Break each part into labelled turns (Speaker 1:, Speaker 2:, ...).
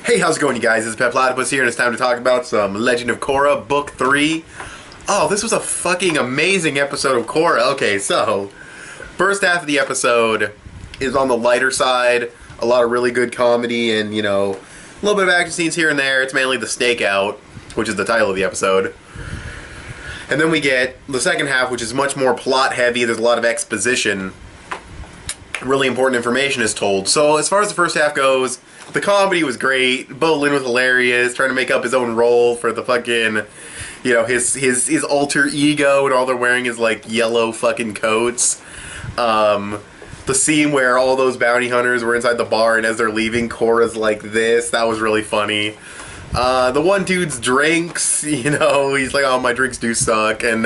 Speaker 1: Hey, how's it going, you guys? It's petplatypus here, and it's time to talk about some Legend of Korra, Book 3. Oh, this was a fucking amazing episode of Korra. Okay, so, first half of the episode is on the lighter side. A lot of really good comedy and, you know, a little bit of action scenes here and there. It's mainly the stakeout, which is the title of the episode. And then we get the second half, which is much more plot heavy. There's a lot of exposition. Really important information is told. So, as far as the first half goes, the comedy was great. Bolin was hilarious, trying to make up his own role for the fucking, you know, his alter ego, and all they're wearing is like yellow fucking coats. The scene where all those bounty hunters were inside the bar, and as they're leaving, Korra's like this. That was really funny. The one dude's drinks, you know, he's like, oh, my drinks do suck. And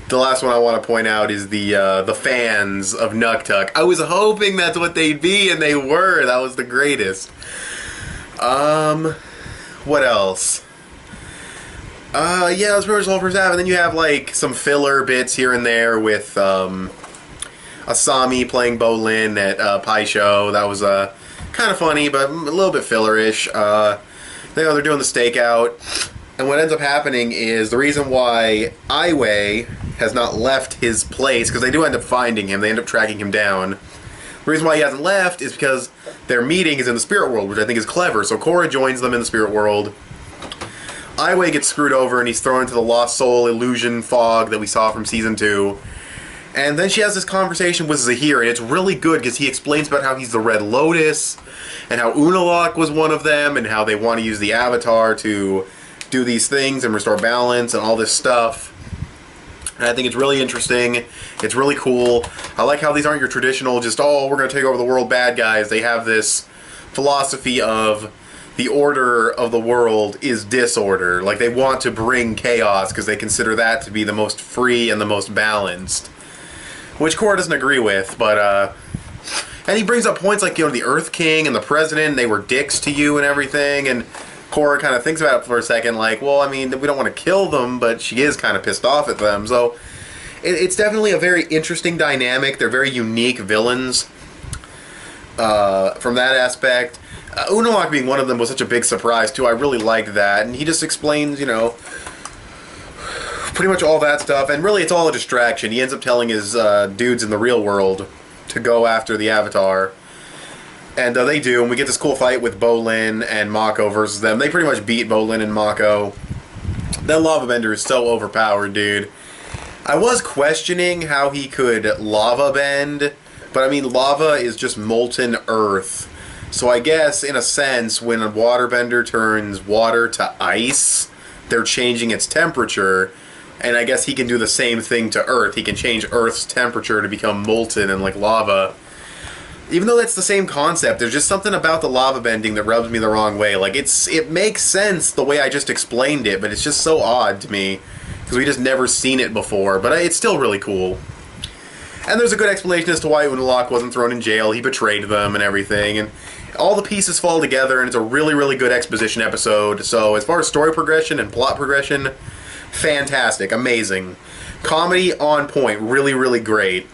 Speaker 1: the last one I want to point out is the fans of Nuktuk. I was hoping that's what they'd be, and they were. That was the greatest. What else? Yeah, that's pretty much the whole first half. And then you have, like, some filler bits here and there with, Asami playing Bolin at, Pai Show. That was, kind of funny, but a little bit fillerish. They're doing the stakeout. And what ends up happening is the reason why Aiwei has not left his place, because they do end up finding him, they end up tracking him down. The reason why he hasn't left is because their meeting is in the spirit world, which I think is clever. So Korra joins them in the spirit world. Aiwei gets screwed over and he's thrown into the Lost Soul illusion fog that we saw from Season 2. And then she has this conversation with Zahir, and it's really good because he explains about how he's the Red Lotus, and how Unalaq was one of them, and how they want to use the Avatar to do these things and restore balance and all this stuff. And I think it's really interesting. It's really cool. I like how these aren't your traditional just, oh, we're going to take over the world bad guys. They have this philosophy of the order of the world is disorder. Like, they want to bring chaos because they consider that to be the most free and the most balanced. Which Korra doesn't agree with, but, and he brings up points like, you know, the Earth King and the President, they were dicks to you and everything, and Korra kind of thinks about it for a second, like, well, I mean, we don't want to kill them, but she is kind of pissed off at them. So it's definitely a very interesting dynamic. They're very unique villains from that aspect. Unalaq being one of them was such a big surprise, too. I really liked that. And he just explains, you know, pretty much all that stuff. And really, it's all a distraction. He ends up telling his dudes in the real world to go after the Avatar. And they do, and we get this cool fight with Bolin and Mako versus them. They pretty much beat Bolin and Mako. That lava bender is so overpowered, dude. I was questioning how he could lava bend, but I mean, lava is just molten earth. So I guess, in a sense, when a waterbender turns water to ice, they're changing its temperature. And I guess he can do the same thing to Earth. He can change Earth's temperature to become molten and like lava. Even though that's the same concept, there's just something about the lava bending that rubs me the wrong way. Like, it makes sense the way I just explained it, but it's just so odd to me, because we just never seen it before, but it's still really cool. And there's a good explanation as to why Unalaq wasn't thrown in jail. He betrayed them and everything, and all the pieces fall together, and it's a really, really good exposition episode. So, as far as story progression and plot progression, fantastic, amazing. Comedy on point, really, really great.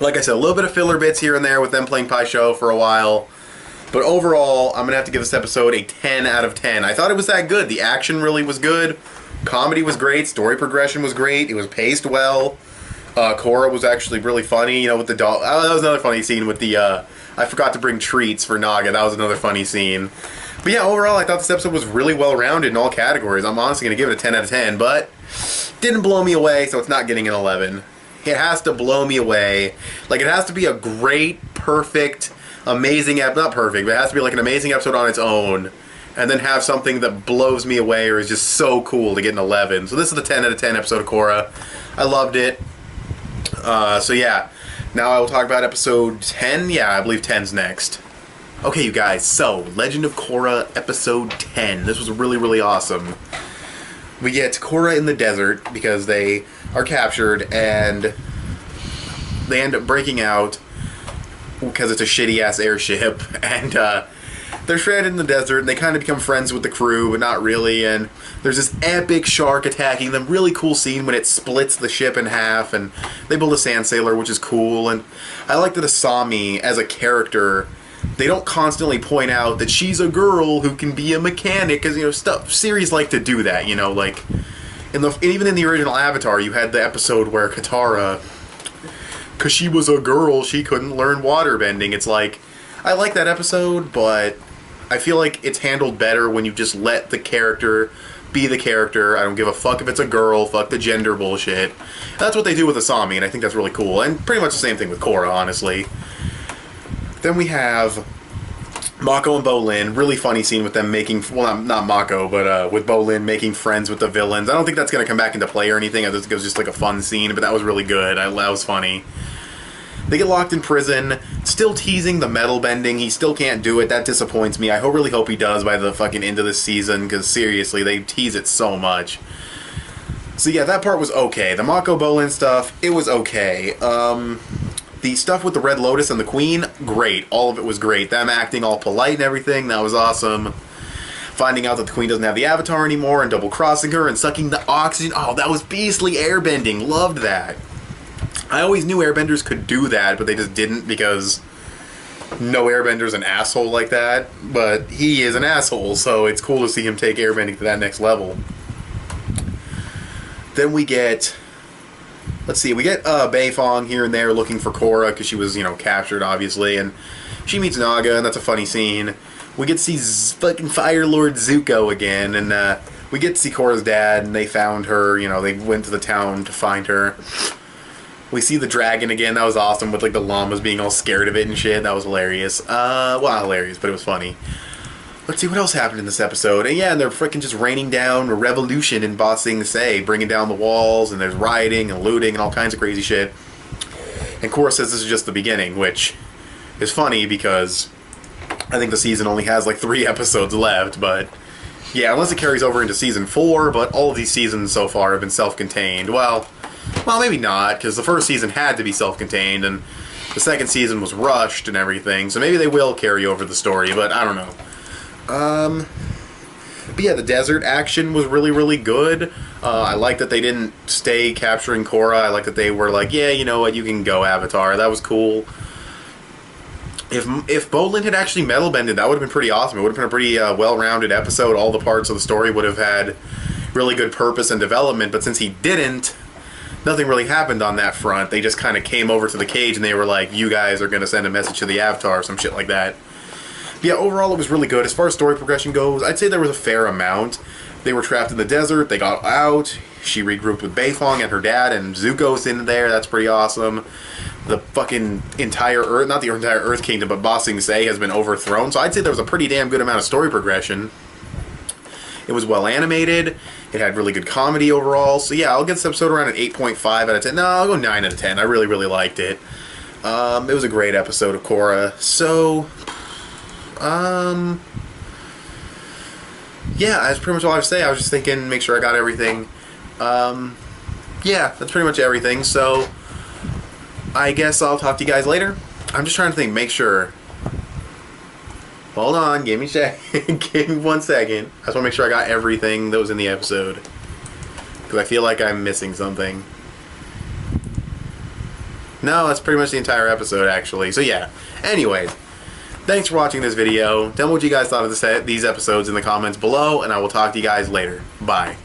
Speaker 1: Like I said, a little bit of filler bits here and there with them playing Pai Show for a while. But overall, I'm going to have to give this episode a 10 out of 10. I thought it was that good. The action really was good. Comedy was great. Story progression was great. It was paced well. Korra was actually really funny, you know, with the dog. Oh, that was another funny scene with the, I forgot to bring treats for Naga. That was another funny scene. But yeah, overall, I thought this episode was really well-rounded in all categories. I'm honestly going to give it a 10 out of 10, but didn't blow me away, so it's not getting an 11. It has to blow me away. Like, it has to be a great, perfect, amazing not perfect, but it has to be like an amazing episode on its own, and then have something that blows me away or is just so cool to get an 11. So this is the 10 out of 10 episode of Korra. I loved it. So yeah, now I will talk about episode 10. Yeah, I believe 10's next. Okay, you guys, so Legend of Korra episode 10. This was really, really awesome. We get Korra in the desert because they are captured, and they end up breaking out because it's a shitty-ass airship, and they're stranded in the desert, and they kind of become friends with the crew, but not really, and there's this epic shark attacking them. Really cool scene when it splits the ship in half, and they build a sand sailor, which is cool, and I like that Asami, as a character, they don't constantly point out that she's a girl who can be a mechanic, because, you know, series like to do that, you know, like, even in the original Avatar, you had the episode where Katara, because she was a girl, she couldn't learn waterbending. It's like, I like that episode, but I feel like it's handled better when you just let the character be the character. I don't give a fuck if it's a girl, fuck the gender bullshit. That's what they do with Asami, and I think that's really cool, and pretty much the same thing with Korra, honestly. Then we have Mako and Bolin. Really funny scene with them making, well, not Mako, but with Bolin making friends with the villains. I don't think that's going to come back into play or anything. I think it was just like a fun scene, but that was really good. That was funny. They get locked in prison, still teasing the metal bending. He still can't do it. That disappoints me. I really hope he does by the fucking end of the season, because seriously, they tease it so much. So yeah, that part was okay. The Mako Bolin stuff, it was okay. The stuff with the Red Lotus and the Queen, great. All of it was great. Them acting all polite and everything, that was awesome. Finding out that the Queen doesn't have the Avatar anymore and double-crossing her and sucking the oxygen. Oh, that was beastly airbending. Loved that. I always knew airbenders could do that, but they just didn't because no airbender's an asshole like that. But he is an asshole, so it's cool to see him take airbending to that next level. Then we get... Let's see, we get Beifong here and there looking for Korra, because she was, you know, captured, obviously, and she meets Naga, and that's a funny scene. We get to see fucking Fire Lord Zuko again, and we get to see Korra's dad, and they found her, you know, they went to the town to find her. We see the dragon again, that was awesome, with, like, the llamas being all scared of it and shit, that was hilarious. Well, not hilarious, but it was funny. Let's see what else happened in this episode. And yeah, and they're freaking just raining down a revolution in Ba Sing Se, bringing down the walls, and there's rioting and looting and all kinds of crazy shit. And Korra says this is just the beginning, which is funny because I think the season only has like 3 episodes left, but yeah, unless it carries over into season 4, but all of these seasons so far have been self-contained. Well, maybe not, because the first season had to be self-contained, and the second season was rushed and everything, so maybe they will carry over the story, but I don't know. But yeah, the desert action was really, really good. I like that they didn't stay capturing Korra. I like that they were like, yeah, you know what, you can go, Avatar. That was cool. If Bolin had actually metal bended, that would have been pretty awesome. It would have been a pretty well-rounded episode. All the parts of the story would have had really good purpose and development, but since he didn't, nothing really happened on that front. They just kind of came over to the cage and they were like, you guys are going to send a message to the Avatar or some shit like that. Yeah, overall it was really good. As far as story progression goes, I'd say there was a fair amount. They were trapped in the desert, they got out, she regrouped with Beifong and her dad, and Zuko's in there, that's pretty awesome. The fucking entire Earth, not the entire Earth Kingdom, but Ba Sing Se has been overthrown, so I'd say there was a pretty damn good amount of story progression. It was well animated, it had really good comedy overall, so yeah, I'll get this episode around an 8.5 out of 10. No, I'll go 9 out of 10, I really, really liked it. It was a great episode of Korra, so... yeah, that's pretty much all I have to say. I was just thinking, make sure I got everything. Yeah, that's pretty much everything, so I guess I'll talk to you guys later. I'm just trying to think, make sure. Hold on, give me 1 second. I just want to make sure I got everything that was in the episode, because I feel like I'm missing something. No, that's pretty much the entire episode, actually. So yeah, anyways. Thanks for watching this video. Tell me what you guys thought of these episodes in the comments below, and I will talk to you guys later. Bye.